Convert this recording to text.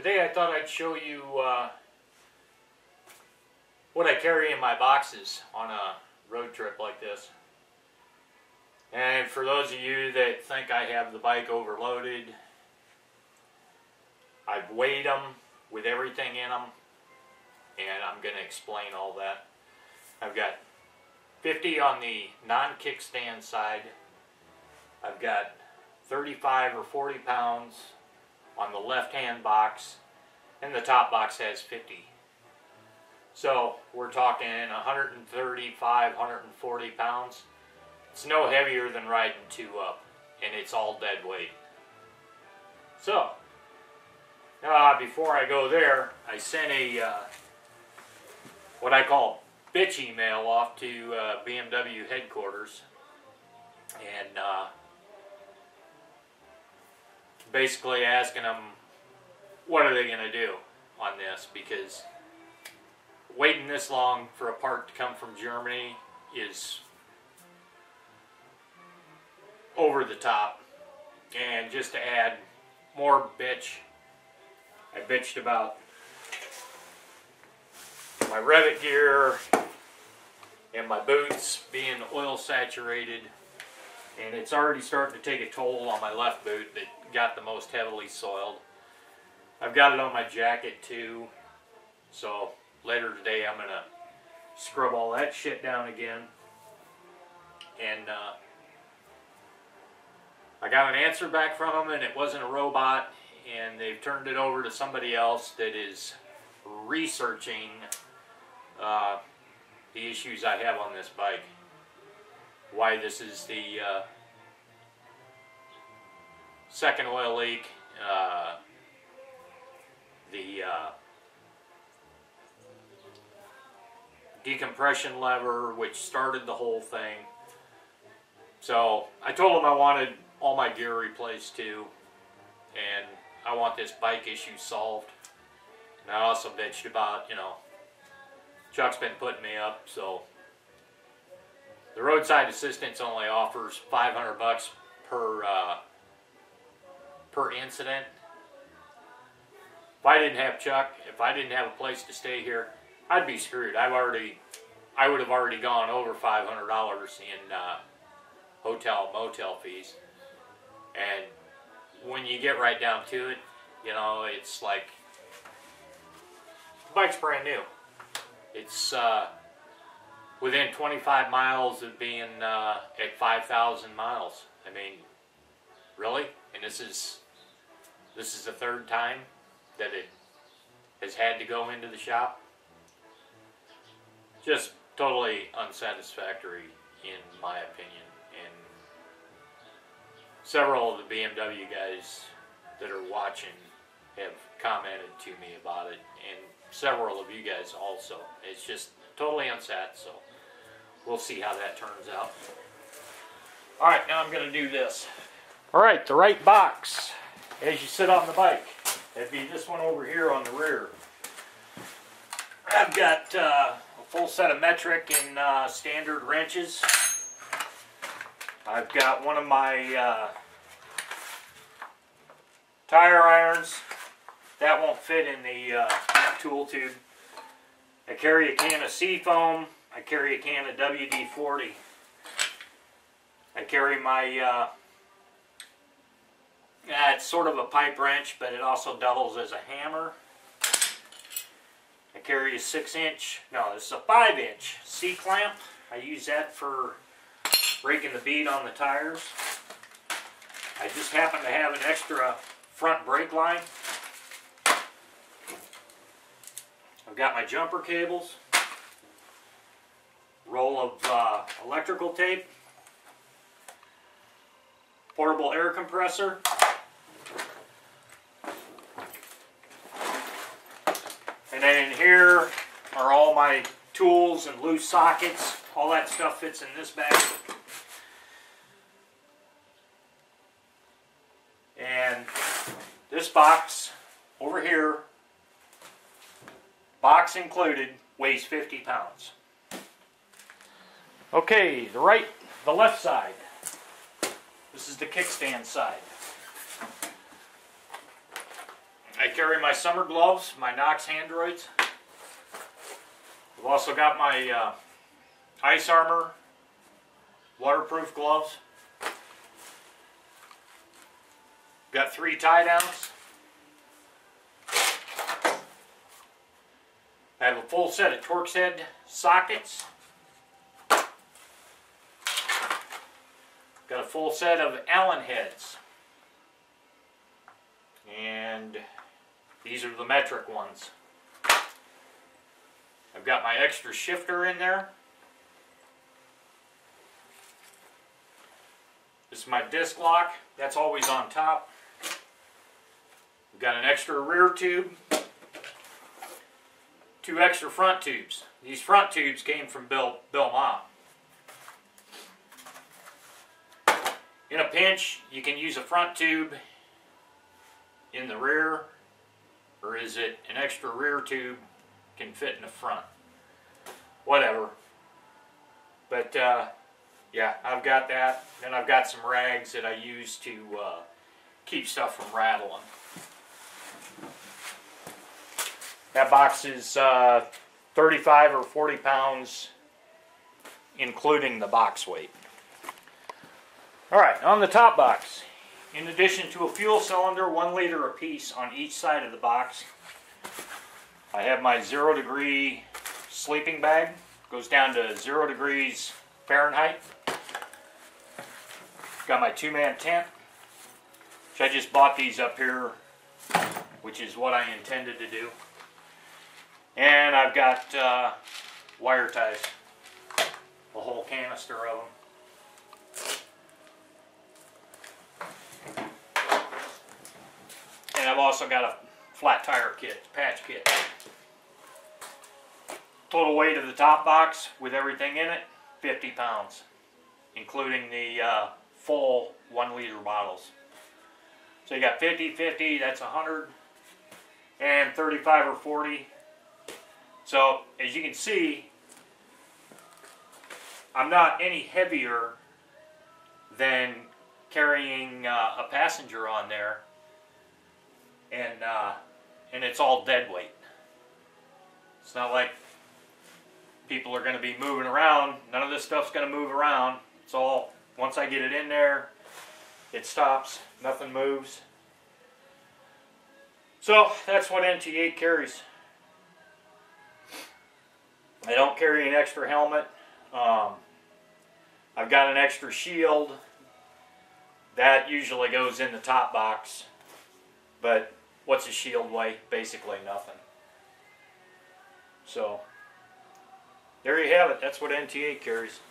today I thought I'd show you what I carry in my boxes on a road trip like this. And for those of you that think I have the bike overloaded, I've weighed them with everything in them, and I'm going to explain all that. I've got 50 on the non-kickstand side. I've got 35 or 40 pounds on the left-hand box, and the top box has 50. So we're talking 135, 140 pounds. It's no heavier than riding 2 up, and it's all dead weight. So, before I go there, I sent a what I call bitch email off to BMW headquarters, and basically asking them what are they going to do on this, because waiting this long for a part to come from Germany is over the top. And just to add more bitch, I bitched about my Revit gear and my boots being oil saturated, and it's already starting to take a toll on my left boot that got the most heavily soiled. I've got it on my jacket too, so later today I'm going to scrub all that shit down again. And I got an answer back from them, and it wasn't a robot, and they've turned it over to somebody else that is researching the issues I have on this bike. Why this is the second oil leak, the decompression lever, which started the whole thing. So I told them I wanted all my gear replaced too, and I want this bike issue solved. And I also bitched about, Chuck's been putting me up, so the roadside assistance only offers $500 per incident. If I didn't have Chuck, if I didn't have a place to stay here, I'd be screwed. I would have already gone over $500 in hotel motel fees. And when you get right down to it, it's like the bike's brand new. It's within 25 miles of being at 5,000 miles. I mean, really? And this is the third time that it has had to go into the shop. Just totally unsatisfactory in my opinion. And several of the BMW guys that are watching have commented to me about it, and several of you guys also. It's just totally unsat, so we'll see how that turns out. Alright, now I'm going to do this. Alright, the right box as you sit on the bike. That'd be this one over here on the rear. I've got a full set of metric and standard wrenches. I've got one of my tire irons. That won't fit in the tool tube. I carry a can of Seafoam. I carry a can of WD-40. I carry my, it's sort of a pipe wrench, but it also doubles as a hammer. I carry a 6-inch, no, this is a 5-inch C-clamp. I use that for breaking the bead on the tires. I just happen to have an extra front brake line. I've got my jumper cables, roll of electrical tape, portable air compressor, and then in here are all my tools and loose sockets. All that stuff fits in this bag. And this box over here, box included, weighs 50 pounds. Okay, the left side. This is the kickstand side. I carry my summer gloves, my Nox Handroids. I've also got my ice armor, waterproof gloves. Got 3 tie downs. I have a full set of Torx head sockets. Got a full set of Allen heads. And these are the metric ones. I've got my extra shifter in there. This is my disc lock. That's always on top. I've got an extra rear tube. 2 extra front tubes. These front tubes came from Bill Ma. In a pinch, you can use a front tube in the rear, or is it an extra rear tube can fit in the front? Whatever. But yeah, I've got that. Then I've got some rags that I use to keep stuff from rattling. That box is 35 or 40 pounds, including the box weight. Alright, on the top box, in addition to a fuel cylinder, 1 liter apiece on each side of the box, I have my 0 degree sleeping bag. Goes down to 0 degrees Fahrenheit. Got my 2-man tent, which I just bought these up here, which is what I intended to do. And I've got wire ties, a whole canister of them. And I've also got a flat tire kit, patch kit. Total weight of the top box with everything in it, 50 pounds, including the full 1 liter bottles. So you got 50, 50, that's 100, and 35 or 40. So, as you can see, I'm not any heavier than carrying a passenger on there, and it's all dead weight. It's not like people are going to be moving around. None of this stuff's going to move around. It's all, once I get it in there, it stops. Nothing moves. So, that's what NT8 carries. I don't carry an extra helmet. I've got an extra shield. That usually goes in the top box. But what's a shield weigh? Basically nothing. So, there you have it. That's what NT8 carries.